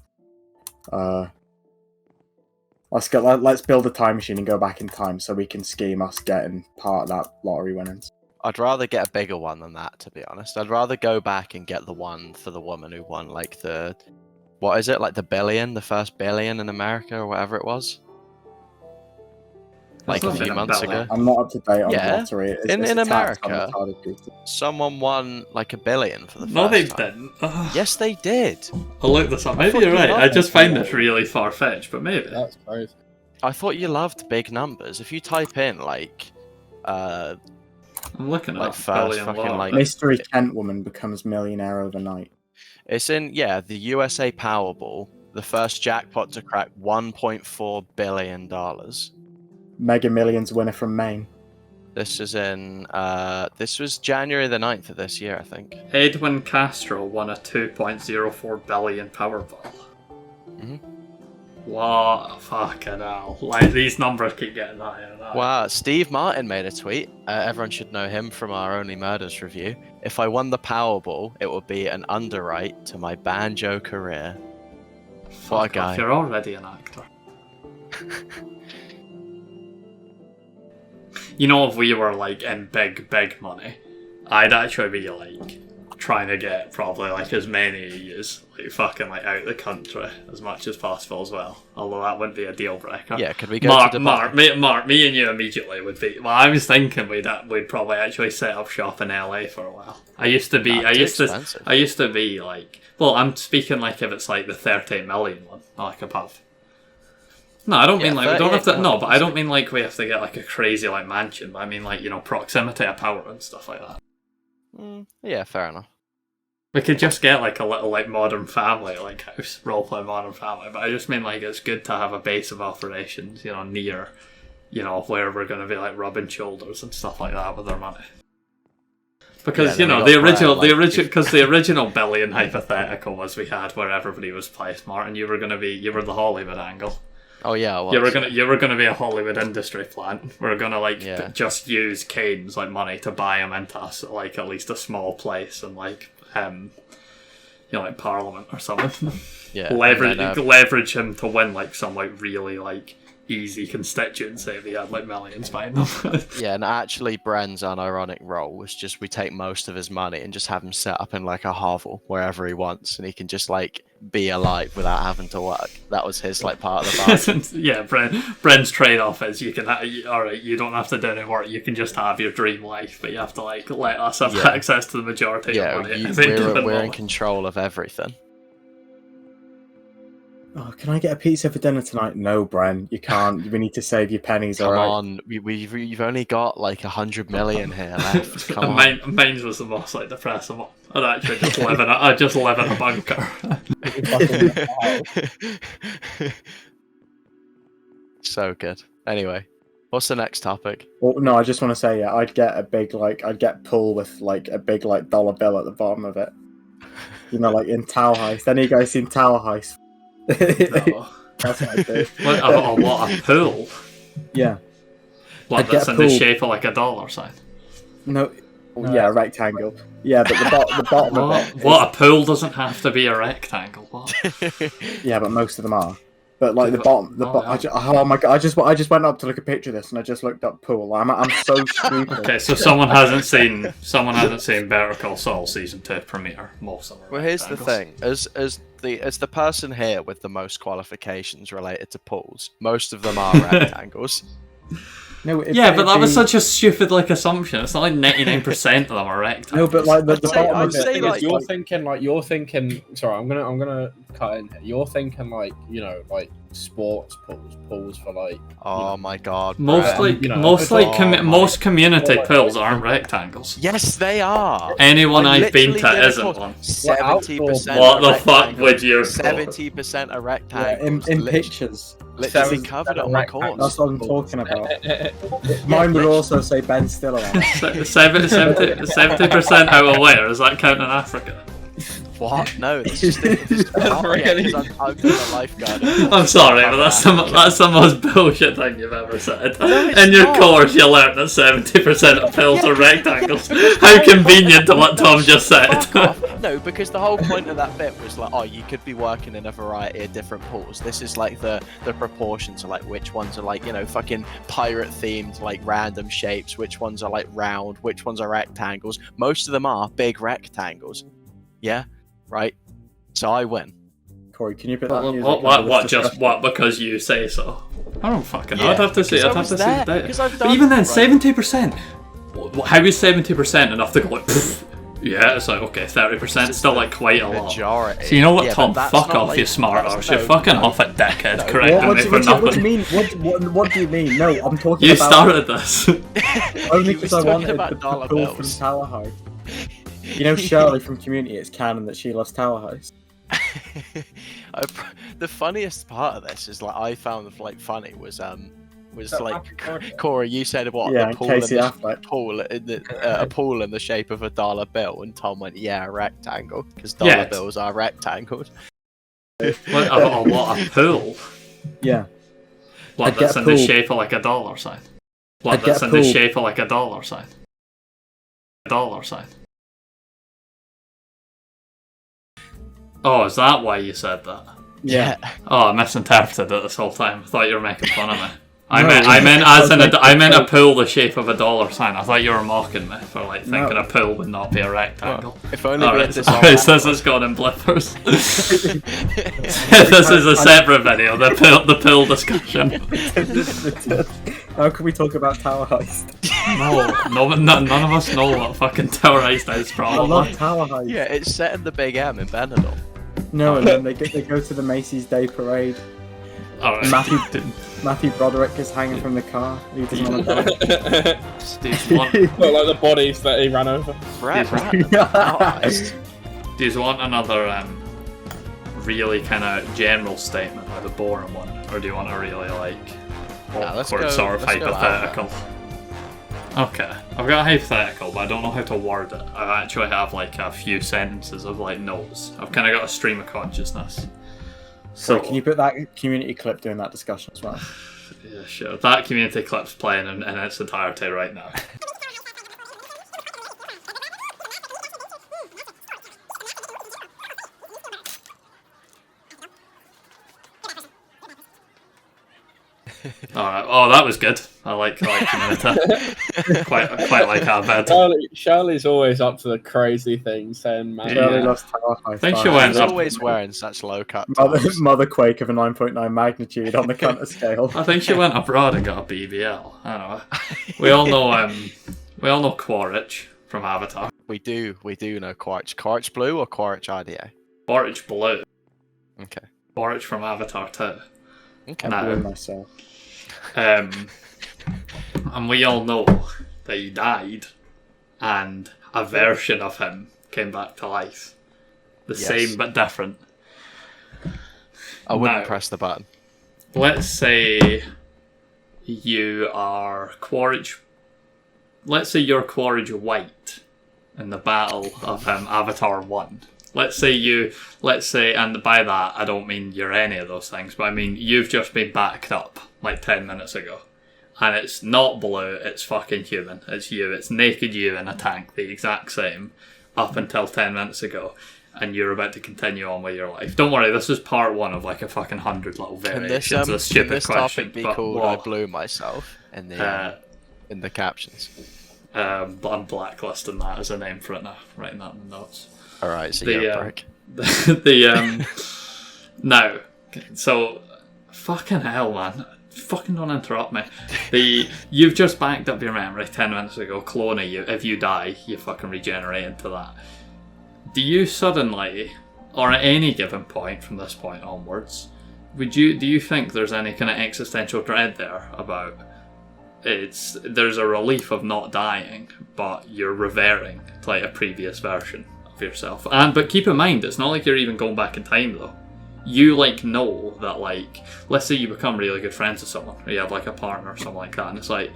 Let's build a time machine and go back in time so we can scheme us getting part of that lottery winnings. I'd rather get a bigger one than that, to be honest. I'd rather go back and get the one for the woman who won like the. What is it? Like the first billion in America or whatever it was? Like a few months ago. I'm not up to date on the lottery. In America, someone won like $1 billion for the first time. No, they didn't. Yes, they did. I'll look this up. Maybe you're right. I just find this really far-fetched, but maybe. That's crazy. I thought you loved big numbers. If you type in like... I'm looking at like first fucking like... Mystery Kent woman becomes millionaire overnight. It's in, the USA Powerball, the first jackpot to crack $1.4 billion. Mega Millions winner from Maine. This is in, this was January the 9th of this year, I think. Edwin Castro won a 2.04 billion Powerball. Mm-hmm. What? Fucking hell. Like, these numbers keep getting higher and higher. Wow, Steve Martin made a tweet. Everyone should know him from our Only Murders review. If I won the Powerball, it would be an underwrite to my banjo career. What a guy. You're already an actor. You know, if we were, like, in big money, I'd actually be, like, trying to get probably, like, as many of yous, like, fucking, like, out of the country as much as possible as well. Although that wouldn't be a deal breaker. Yeah, could we go to Dubai? Mark, me and you immediately would be... Well, I was thinking we'd probably actually set up shop in LA for a while. I used to be, like... Well, I'm speaking, like, if it's, like, the 13 million one, like, above. No, I don't mean like we don't have to. No, but I don't mean like we have to get like a crazy like mansion. But I mean like, you know, proximity of power and stuff like that. Yeah, fair enough. We could just get like a little like Modern Family like house, roleplay Modern Family. But I just mean like it's good to have a base of operations, you know, near, you know, where we're going to be like rubbing shoulders and stuff like that with our money. Because you know the original billion hypothetical was we had where everybody was placed, Martin. You were the Hollywood angle. Oh yeah, I was. You were gonna be a Hollywood industry plant. We're gonna like just use Kane's like money to buy him into us like at least a small place and like like Parliament or something. Yeah. Leverage him to win like some like really like easy constituency if he had like millions behind him. Yeah, and actually Bren's unironic role was just we take most of his money and just have him set up in like a hovel wherever he wants, and he can just like be alive without having to work. That was his like part of the bargain. Yeah, Bren's trade-off is you can alright, you don't have to do any work, you can just have your dream life, but you have to like let us have access to the majority of money. We're in control of everything. Oh, can I get a pizza for dinner tonight? No, Bren, you can't. We need to save your pennies. Come on, you've only got like 100 million here left. Come on. Mine was the most like depressing one. I just live in a bunker. So good. Anyway, what's the next topic? Well, no, I just want to say, I'd get pool with like a big like dollar bill at the bottom of it. You know, like in Tower Heist. Any of you guys seen Tower Heist? No. That's what I do. What, a pool? Yeah. What, that's in the shape of like a dollar sign? No. Yeah, a rectangle. Yeah, but the bottom of it. What, a pool doesn't have to be a rectangle. What? Yeah, but most of them are. But like the bottom. Oh my god! I just went up to look at a picture of this, and I just looked up pool. I'm so stupid. Okay, so someone hasn't seen Better Call Saul season 2 premiere. Most of them. Well, here's the thing: as the person here with the most qualifications related to pools, most of them are rectangles. No, but that was such a stupid like assumption. It's not like 99% of them are rectangles. No, but like the bottom I'd of say, it. like, You're thinking. Sorry, I'm gonna cut in here. You're thinking like like sports pools for like. Oh my god! Most community pools aren't rectangles. Yes, they are. Anyone I've been to isn't one. 70%. What the fuck would you? 70% are rectangles. In pictures. Literally covered on my course. That's what I'm talking about. Mine would also say Ben Stiller. 70% out of where? Does that count in Africa? What? No, it's just really? I'm a lifeguard. I'm sorry, but that's the most bullshit thing you've ever said. In your course, you learned that 70% of pills are rectangles. How convenient to what Tom just said. No, because the whole point of that bit was like, oh, you could be working in a variety of different pools. This is like the proportions of like which ones are like, fucking pirate themed, like random shapes, which ones are like round, which ones are rectangles. Most of them are big rectangles. Yeah, right. So I win. Corey, can you put that music? What? Because you say so? I don't fucking know. Yeah, I'd have to see. I've done But even then, 70%. How is 70% enough to go like? Yeah, it's like okay, 30% still like quite a lot. Majority. So you know what, Yeah, Tom? but Fuck off, like- you smart that's- arse. no, You're fucking no. off at dickhead. No. Correcting me for nothing. What do you mean? What do you mean? No, I'm talking You about. started this. Only He was because I talking wanted about the dollar pool bills. from Tower Heist. You know Shirley from Community, it's canon that she loves Tower Heist. The funniest part of this is like I found like funny was like Corey, you said what Yeah, the pool Casey in Affleck. a pool in the shape of a dollar bill, and Tom went, yeah, a rectangle, because dollar bills are rectangles. What, a pool? Yeah. What, I'd that's get in the pool. shape of like a dollar sign? What, I'd that's get in the pool. shape of like a dollar sign? Dollar sign. Oh, is that why you said that? Yeah. Oh, I misinterpreted it this whole time. I thought you were making fun of me. I No, meant a pool the shape of a dollar sign. I thought you were mocking me for like thinking No. a pool would not be a rectangle. If only we had this Alright, so this has gone in blippers. This is a separate video. The pool discussion. How can we talk about Tower Heist? None of us know what fucking Tower Heist is, I probably. love Tower Heist. Yeah, it's set in the Big M in Benidorm. No, and then they go to the Macy's Day Parade. Alright. Matthew Broderick is hanging from the car. He doesn't want to die. Steve, want, Look like the bodies that he ran over. do you want another really kind of general statement, like the boring one, or do you want a really like let's awkward go- sort of let's go hypothetical? Okay, I've got a hypothetical, but I don't know how to word it. I actually have like a few sentences of like notes. I've kind of got a stream of consciousness. So can you put that community clip during that discussion as well? Yeah, sure. That community clip's playing in its entirety right now. All right. Oh, that was good. I like Community. quite like our bed. Shirley's always up to the crazy things, saying, "Man, Shirley Yeah. loves Tower High I think she Five. went He's up. always wearing such low cut Mother, tops. mother quake of a 9.9 magnitude on the counter scale. I think she went abroad and got a BBL. I don't know. We all know Quaritch from Avatar. We do know Quaritch. Quaritch Blue or Quaritch IDA? Quaritch Blue. Okay. Quaritch from Avatar 2. Okay. I No. blame myself. And we all know that he died, and a version of him came back to life. The Yes. same but different. I wouldn't Now, press the button. let's say you are Quaritch. Let's say you're Quaritch White in the battle of Avatar 1. Let's say, and by that I don't mean you're any of those things, but I mean you've just been backed up like 10 minutes ago. And it's not blue, it's fucking human. It's you, it's naked you in a tank, the exact same, up until 10 minutes ago. And you're about to continue on with your life. Don't worry, this is part 1 of like a fucking 100 little Can variations this, of a stupid can this question. topic be but called what? I blew myself in the captions? But I'm blacklisting that as a name for it now, writing that in the notes. Alright, so you're a prick. No, so fucking hell, man, fucking don't interrupt me. You've just backed up your memory 10 minutes ago. Clone you. If you die, you fucking regenerate into that. Do you suddenly, or at any given point from this point onwards, do you think there's any kind of existential dread there about there's a relief of not dying, but you're reverting to like a previous version of yourself? But keep in mind, it's not like you're even going back in time though. You like know that, like, let's say you become really good friends with someone, or you have like a partner or something like that, and it's like,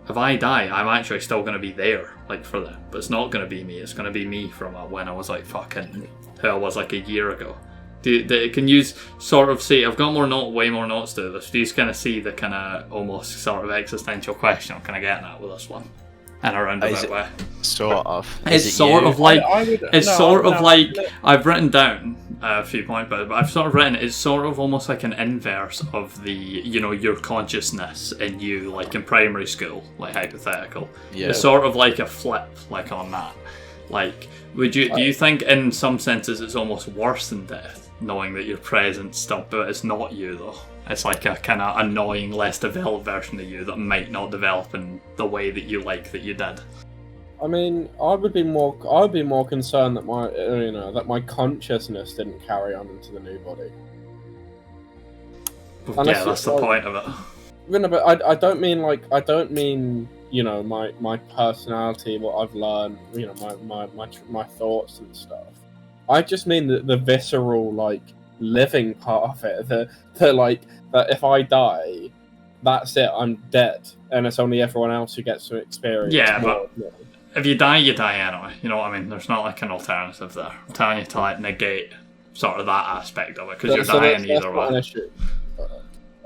if I die, I'm actually still going to be there, like, for them. But it's not going to be me. It's going to be me from when I was like fucking who I was like a year ago. Can you sort of see? I've got way more notes to this. Do you kind of see the kind of almost sort of existential question I'm kind of getting at with this one, in a roundabout way? Sort of. It's sort of like I've written down a few points, but I've sort of written it's sort of almost like an inverse of the your consciousness in you, like in primary school, like hypothetical. Yeah. It's sort of like a flip, like on that. Like, do you think in some senses it's almost worse than death, knowing that you're present still, but it's not you though? It's like a kind of annoying, less developed version of you that might not develop in the way that you like that you did. I mean, I'd be more concerned that my consciousness didn't carry on into the new body. But yeah, that's the point of it. But I don't mean my personality, what I've learned, my thoughts and stuff. I just mean the visceral, like, living part of it. That if I die, that's it. I'm dead, and it's only everyone else who gets to experience. Yeah, more. If you die, you die anyway. You know what I mean? There's not like an alternative there. I'm telling you to like negate sort of that aspect of it, because you're dying either way. Not an issue.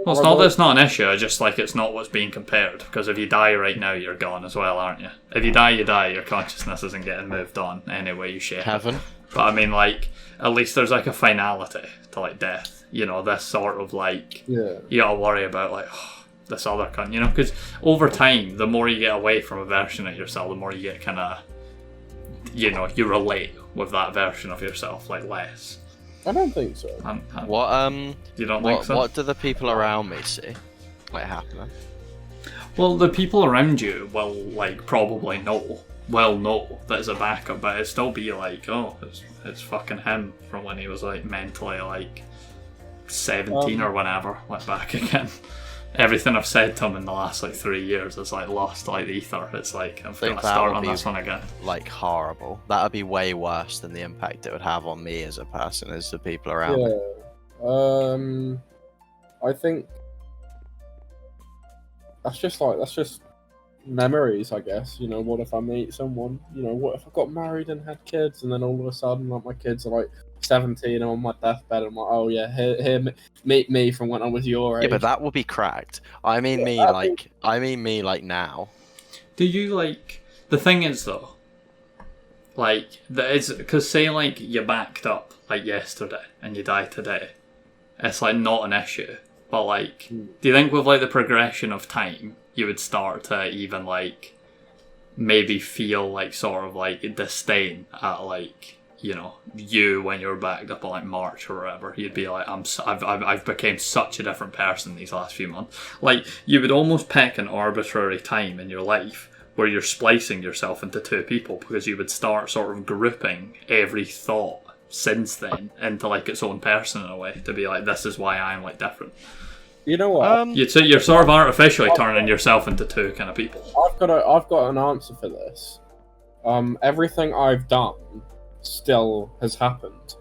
Well, it's not that it's not an issue, it's just like it's not what's being compared, because if you die right now, you're gone as well, aren't you? If you die, your consciousness isn't getting moved on any way you shape. Heaven. But I mean, like, at least there's like a finality to like death. This sort of like, you gotta worry about like, this other cunt, because over time, the more you get away from a version of yourself, the more you get kind of, you relate with that version of yourself, like, less. I don't think so. You don't think so? What do the people around me see, like, happening? Well, the people around you will, like, probably know that it's a backup, but it'll still be like, oh, it's fucking him from when he was, like, mentally, like, 17 or whatever, like, back again. Everything I've said to him in the last, like, 3 years is, like, lost, like, ether. It's like, I'm going to start on this one again. Like, horrible. That would be way worse than the impact it would have on me as a person, as the people around me. I think that's just memories, I guess. What if I meet someone? What if I got married and had kids, and then all of a sudden, like, my kids are like 17 and I'm on my deathbed, and I'm like, oh yeah, here, meet me from when I was your age. Yeah, but that would be cracked. I mean me like now. Do you, like, the thing is though, like, because say like you backed up like yesterday and you die today, it's like not an issue. But like, do you think with like the progression of time, you would start to even like maybe feel like sort of like disdain at like, you know, you when you're backed up on like March or whatever? You'd be like, I've became such a different person these last few months. Like, you would almost pick an arbitrary time in your life where you're splicing yourself into two people, because you would start sort of grouping every thought since then into like its own person in a way, to be like, this is why I'm like different. You know what? You're sort of artificially turning yourself into two kind of people. I've got an answer for this. Everything I've done still has happened.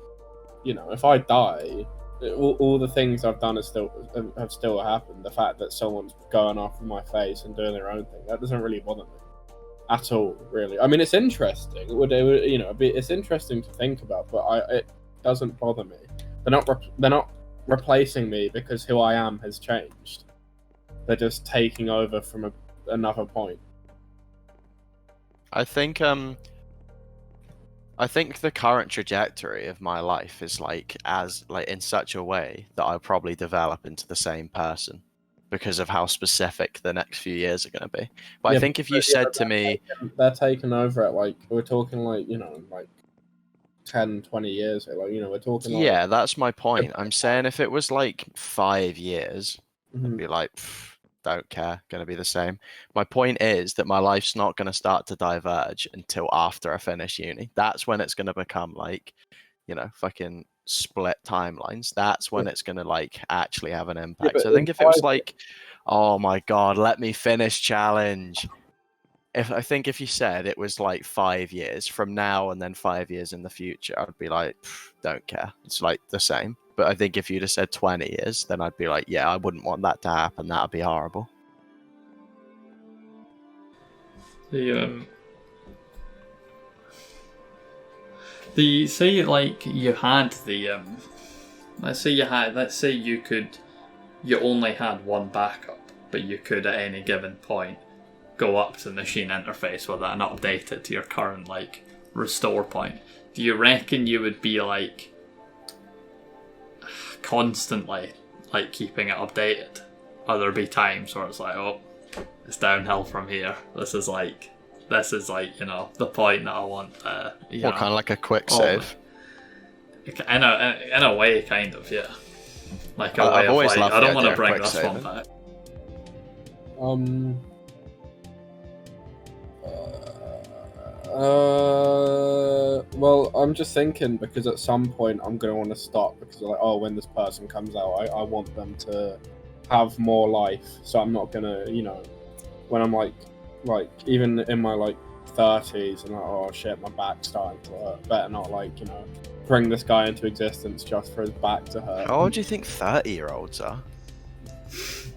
You know, if I die, all the things I've done have still happened. The fact that someone's going off in my face and doing their own thing, that doesn't really bother me at all, really. I mean, it's interesting. It's interesting to think about, but it doesn't bother me. They're not replacing me because who I am has changed. They're just taking over from another point. I think the current trajectory of my life is like in such a way that I'll probably develop into the same person because of how specific the next few years are going to be. But I think if you said to me, they're taking over at like, we're talking like, you know, like 10, 20 years, like, you know, we're talking like, yeah, that's my point. I'm saying if it was like 5 years, I'd be like, don't care, gonna be the same. My point is that my life's not gonna start to diverge until after I finish uni. That's when it's gonna become like, you know, fucking split timelines. That's when it's gonna like actually have an impact. So I think if it was like, oh my god, let me finish challenge. If you said it was like 5 years from now and then 5 years in the future, I'd be like, don't care. It's like the same. But I think if you'd have said 20 years, then I'd be like, yeah, I wouldn't want that to happen. That'd be horrible. The say like you had the let's say you only had one backup, but you could at any given point go up to the machine interface with it and update it to your current like restore point. Do you reckon you would be like constantly like keeping it updated, or there'd be times where it's like, oh, it's downhill from here, this is like, you know, the point that I want kind of like a quick save? In a way, kind of, yeah. Like a way I've of always like, loved I the don't want to idea of bring quick this one saving. back. Well, I'm just thinking, because at some point I'm going to want to stop, because like, oh, when this person comes out, I want them to have more life, so I'm not going to, you know, when I'm like even in my like 30s and like, oh shit, my back's starting to hurt, better not like, you know, bring this guy into existence just for his back to hurt. How old do you think 30-year-olds are?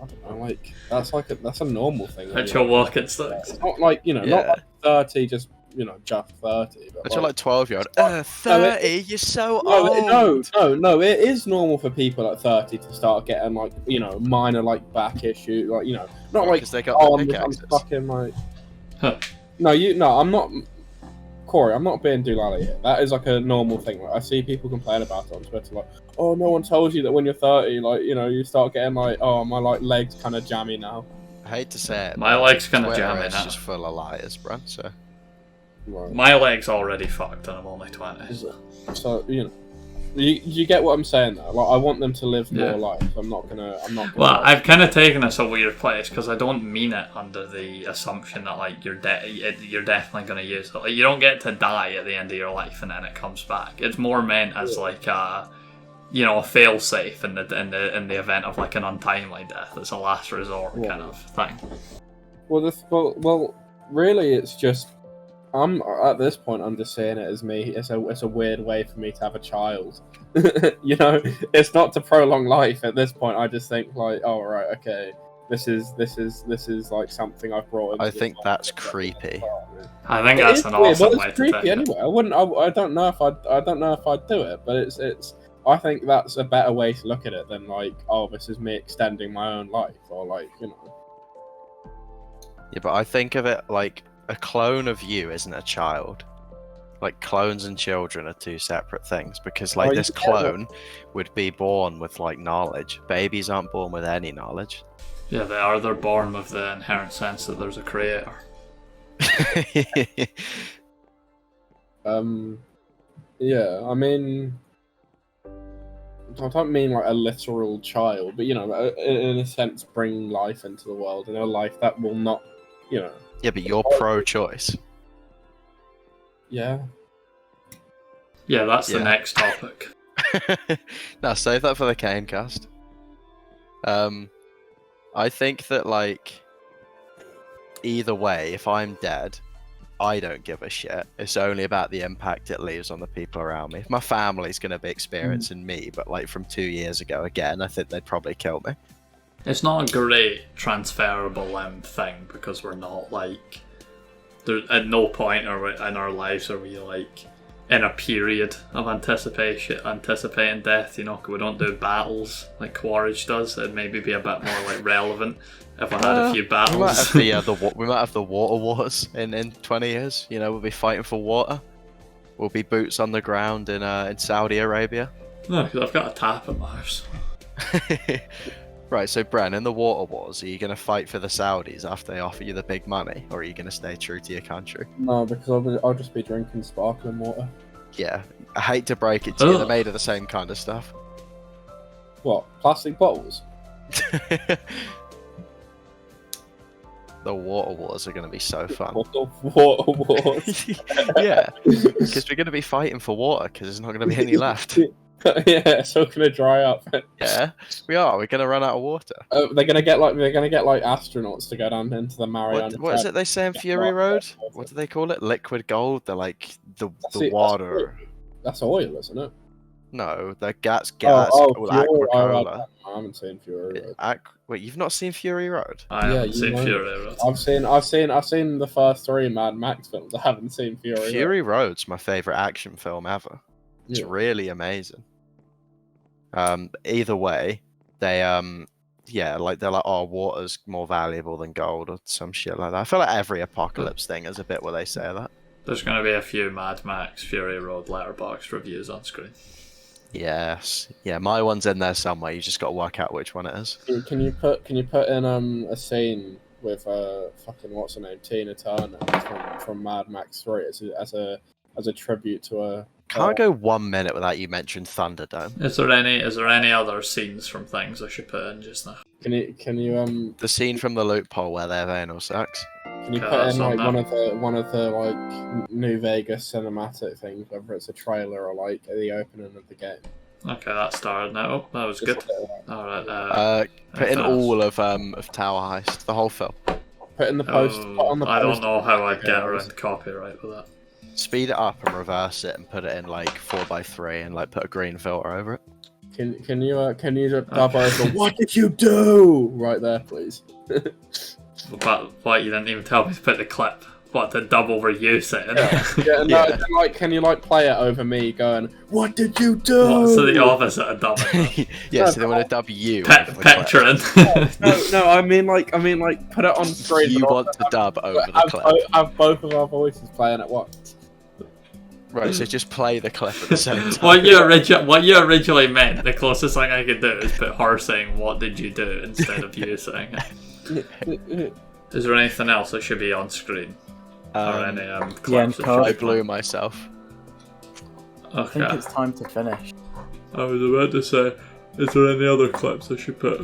I don't know, like that's a normal thing. At your work it sucks. It's not like, you know, not like 30, just, you know, just 30. But That's like 12-year-old. 30, you're so old. old. No, it is normal for people at 30 to start getting like, you know, minor like back issue, like, you know, not like, they got oh, the I'm pickaxes. fucking like. Huh. No, I'm not. Corey, I'm not being doolally here. That is like a normal thing. Like, I see people complain about it on Twitter, like, oh, no one tells you that when you're 30, like, you know, you start getting like, oh, my like legs kind of jammy now. I hate to say it. My leg's kind of Twitter jammy is now. just full of liars, bro. So. Right. My leg's already fucked and I'm only 20. So, you know, you get what I'm saying though. Like, I want them to live more life. I'm not gonna. Well, I've kind of taken this a weird place because I don't mean it under the assumption that like you're definitely gonna use it. Like, you don't get to die at the end of your life and then it comes back. It's more meant as like a, you know, a fail safe in the event of like an untimely death. It's a last resort kind of thing. Well, really, it's just. At this point, I'm just saying it as me. It's a weird way for me to have a child. You know, it's not to prolong life. At this point, I just think like, oh right, okay, this is like something I've brought. I think that's creepy. I think that's an awesome way it's to take creepy it. anyway. I don't know if I'd do it, but it's. I think that's a better way to look at it than like, oh, this is me extending my own life, or like, you know. Yeah, but I think of it like a clone of you isn't a child. like clones and children are two separate things, because like Oh, this yeah. clone would be born with like knowledge. Babies aren't born with any knowledge. Yeah, they are. They're born with the inherent sense that there's a creator. Yeah, I mean, I don't mean like a literal child, but you know, in a sense, bring life into the world, and a life that will not, you know. Yeah, but you're pro-choice. Yeah. Yeah, that's the Yeah. next topic. No, save that for the Kane cast. I think that like either way, if I'm dead, I don't give a shit. It's only about the impact it leaves on the people around me. If my family's going to be experiencing me, but like from 2 years ago, again, I think they'd probably kill me. It's not a great transferable thing, because we're not like, there at no point in our lives are we like in a period of anticipating death. You know, we don't do battles like Quaritch does. It'd maybe be a bit more like relevant if I had a few We might battles. have we might have the water wars in 20 years. You know, we'll be fighting for water. We'll be boots on the ground in Saudi Arabia. No, because I've got a tap in my house. Right, so Bren, in the water wars, are you going to fight for the Saudis after they offer you the big money, or are you going to stay true to your country? No, because I'll just be drinking sparkling water. Yeah, I hate to break it to you, they're Ugh. made of the same kind of stuff. What? Plastic bottles? The water wars are going to be so fun. What the water wars? Yeah, because we're going to be fighting for water, because there's not going to be any left. Yeah, it's all gonna dry up. Yeah, we are. We're going to run out of water. They're gonna get like astronauts to go down into the Mariana. What is it they say in Fury Road? What do they call it? Liquid gold? They're like the water. That's oil, isn't it? No, the gas Fury. Aquacola. I haven't seen Fury Road. Wait, you've not seen Fury Road? I Yeah, haven't you seen know. Fury Road. I've seen the first 3 Mad Max films. I haven't seen Fury Road. Fury Road's my favorite action film ever. It's Yeah. really amazing. Either way, they they're like, oh, water's more valuable than gold or some shit like that. I feel like every apocalypse thing is a bit where they say that. There's going to be a few Mad Max Fury Road letterbox reviews on screen. Yes, yeah, my one's in there somewhere. You just got to work out which one it is. Can you put in a scene with fucking what's her name, Tina Turner from Mad Max 3 as a tribute to a. Can't go 1 minute without you mentioning Thunderdome. Is there any other scenes from things I should put in just now? Can you The scene from the loophole where they have anal sex. Can you Okay, put that's in on like there. one of the like New Vegas cinematic things, whether it's a trailer or like the opening of the game? Okay, that started now. Oh, that was Just good. a bit of that. Alright, Put in anything all of Tower Heist, the whole film. Put in the post. Put on the I don't post- know how I'd get Okay. around copyright with that. Speed it up and reverse it and put it in like 4:3 and like put a green filter over it. Can you just dub over? What did you do? Right there, please. But what, you didn't even tell me to put the clip. What, to dub over you saying? Yeah, no, Yeah. like, can you like play it over me going, "What did you do?" What, so the opposite of dubbing. Yeah, so they want to dub you. Pet, over the clip. picturing. No, I mean like put it on screen. You but want to dub over the have, clip. have both of our voices playing at once. Right, so just play the clip at the same time. What you originally meant, the closest thing I could do is put her saying, "What did you do?" instead of you saying it. Is there anything else that should be on screen? Or any clips that card. I should be blew myself. I think Okay. it's time to finish. I was about to say, is there any other clips I should put?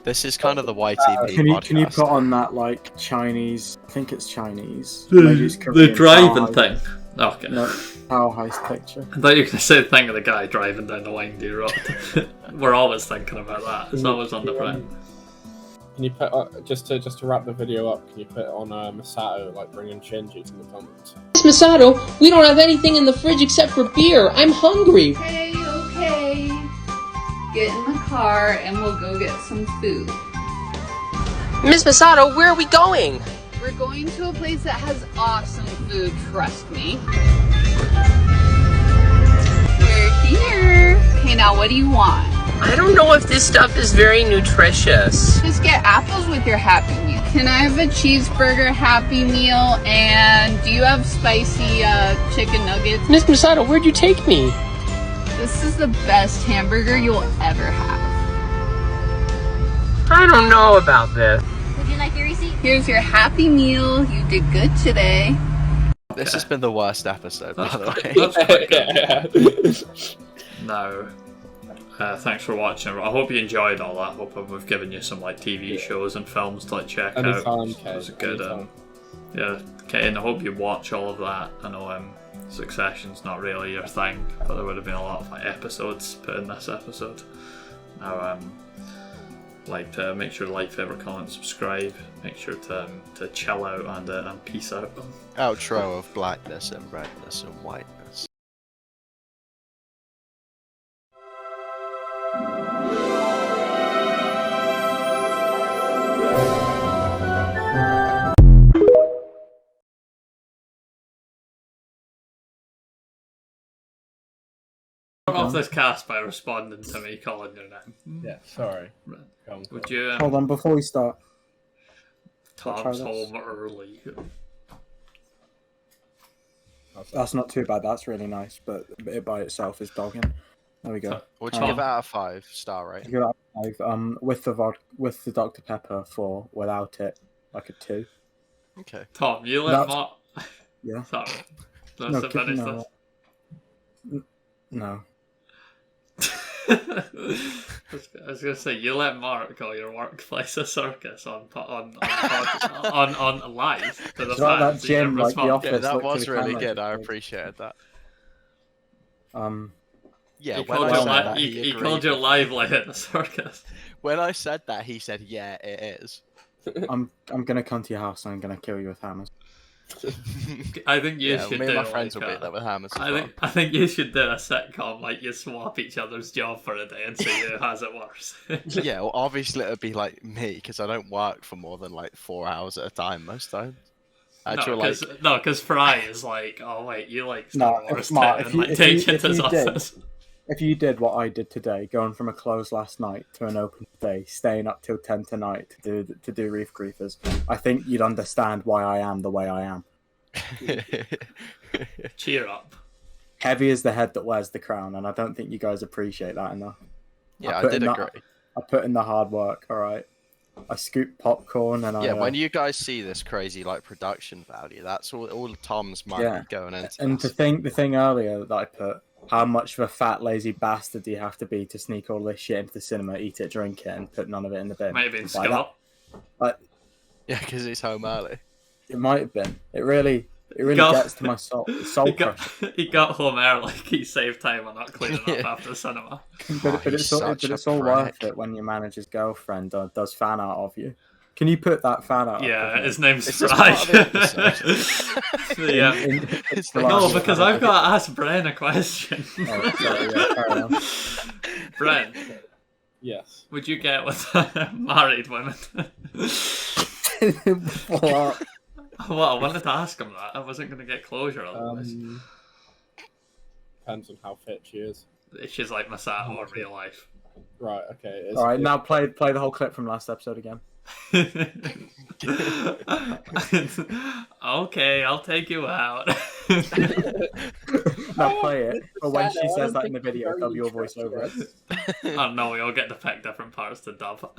This is kind of the YTP podcast. Can you put on that like Chinese? I think it's Chinese. The, Maybe it's the Korean driving Tower thing. Heist- Okay. No, Tower Heist picture. I thought you were going to say the thing of the guy driving down the windy road. We're always thinking about that. It's always on the brain. Can you put just to wrap the video up? Can you put on Masato like bringing Shinji to the comments? Miss Masato, we don't have anything in the fridge except for beer. I'm hungry. Okay. Get in the car and we'll go get some food. Miss Masato, where are we going? We're going to a place that has awesome food, trust me. We're here. Okay, now what do you want? I don't know if this stuff is very nutritious. Just get apples with your Happy Meal. can I have a cheeseburger Happy Meal, and do you have spicy chicken nuggets? Miss Masato, where'd you take me? This is the best hamburger you'll ever have. I don't know about this. Would you like your receipt? Here's your Happy Meal. You did good today. This has been the worst episode, by the way. That's quite good. No. Thanks for watching. I hope you enjoyed all that. I hope we've given you some like TV shows and films to like check out. It was a good. Yeah, Kane. I hope you watch all of that. I know Succession's not really your thing, but there would have been a lot of like episodes put in this episode. Now, like to make sure to like, favorite, comment, subscribe. Make sure to chill out and peace out. Outro of blackness and redness and whiteness. Off this cast by responding to me calling your name. Yeah, sorry. Would you? Hold on, before we start. Tom's home early. That's not too bad. That's really nice, but it by itself is dogging. There we go. Would you give it out of 5-star rating? Give it out of 5. With the Dr Pepper 4, without it, like a 2. Okay. Tom, you let Mark. Yeah. Sorry. Let's No, finish no. this. No. I was gonna say, you let Mark call your workplace a circus on live to the It's like fans. that gym, like the office. Yeah, that look to was the really camera. good. I appreciated that. Yeah, he when called, I your, said that, he called your live like a circus. When I said that, he said, "Yeah, it is." I'm gonna come to your house and I'm gonna kill you with hammers. I think you should me do and my friends like will beat that with hammers. As well. I think you should do a sitcom like you swap each other's job for a day and see who has it worse. Yeah, well, obviously it would be like me because I don't work for more than like 4 hours at a time most times. Because Fry is like, oh wait, you like Star Wars too, and like take you to his office. If you did what I did today, going from a close last night to an open today, staying up till 10 tonight to do Reef Griefers, I think you'd understand why I am the way I am. Cheer up. Heavy is the head that wears the crown, and I don't think you guys appreciate that enough. Yeah, I did agree. I put in the hard work, alright? I scoop popcorn and when you guys see this crazy like production value, that's all Tom's money going into. And this. the thing earlier that I put, how much of a fat lazy bastard do you have to be to sneak all this shit into the cinema, eat it, drink it, and put none of it in the bin? Might have been Scott. Yeah, because he's home early. It might have been. It really gets to my soul. He got home early. He saved time on not cleaning up after the cinema. But it's all worth it when your manager's girlfriend does fan art of you. Can you put that fan art? Yeah, his name's Fry. No, because I've got to ask Bren a question. Oh, sorry, fair enough. Bren. Yes. Would you get with married women? What? Well, I wanted to ask him that. I wasn't going to get closure otherwise. Depends on how fit she is. She's like Masato in real life. Right, okay. Alright, now play the whole clip from last episode again. Okay, I'll take you out. Now play it. But when she says that in the video, dub your voice over it. Oh no, we all get to pick different parts to dub.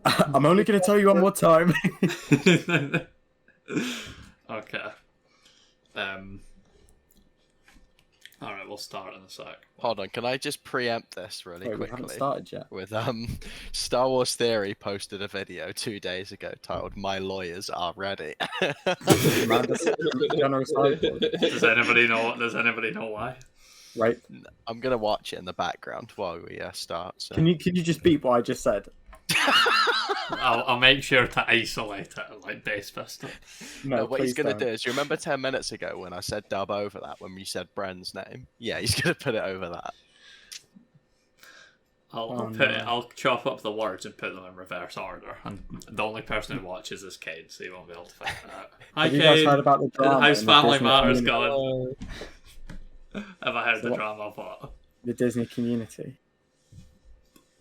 I'm only going to tell you one more time. Okay. Alright, we'll start in a sec. Hold on, can I just preempt this really Wait, quickly? we haven't started yet. With Star Wars Theory posted a video 2 days ago titled "My Lawyers Are Ready." Does anybody know why? Right. I'm gonna watch it in the background while we start. So. Can you just beat what I just said? I'll make sure to isolate it like bass pistol. No, what he's gonna do is, you remember 10 minutes ago when I said dub over that when you said Bren's name? Yeah, he's gonna put it over that. I'll chop up the words and put them in reverse order, and the only person who watches is Cade, so you won't be able to find that out. Hi, Have you guys Cade. heard about the drama? How's Family Disney Matters community? going? Have I heard the drama of what? The Disney community.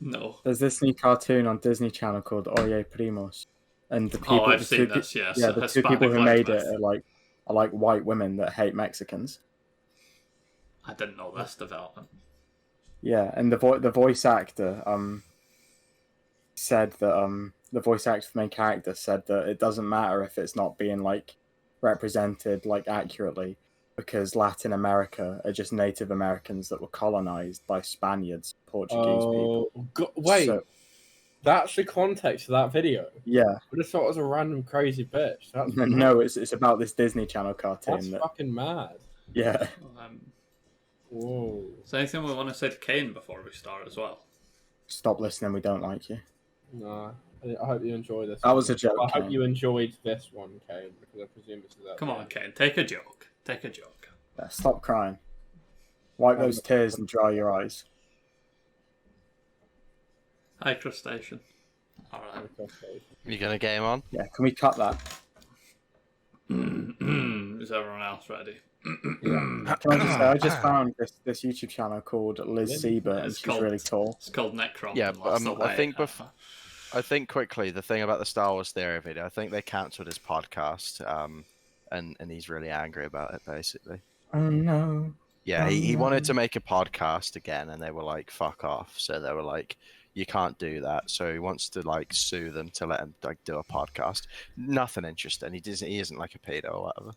No. There's this new cartoon on Disney Channel called Oye Primos, and the people, I've the seen two, this. Yes. yeah, the two people Hispanic who made Lesbians. it are like white women that hate Mexicans. I didn't know this development. Yeah, and the voice actor said that the voice actor for the main character said that it doesn't matter if it's not being like represented like accurately, because Latin America are just Native Americans that were colonized by Spaniards, Portuguese people. Wait, So, that's the context of that video. yeah. I just thought it was a random crazy bitch. That's No, it's about this Disney Channel cartoon. That's fucking mad. Yeah. Whoa. Is there anything we want to say to Kane before we start as well? Stop listening. We don't like you. No, I hope you enjoy this. That was a joke. I hope Kane. you enjoyed this one, Kane, because I presume this is that. Come on, Kane. Take a joke. Take a joke. Yeah, stop crying. Wipe those tears and dry your eyes. Hi, crustacean. Alright. You gonna game on? Yeah, can we cut that? Is everyone else ready? Can I just say, I just found this YouTube channel called Liz Siebert, and she's really tall. It's called Necron. Yeah, but I think quickly the thing about the Star Wars theory video, I think they cancelled his podcast, and he's really angry about it basically. Oh no. Yeah, he wanted to make a podcast again, and they were like, "Fuck off!" So they were like, "You can't do that." So he wants to like sue them to let him like do a podcast. Nothing interesting. He isn't like a pedo or whatever.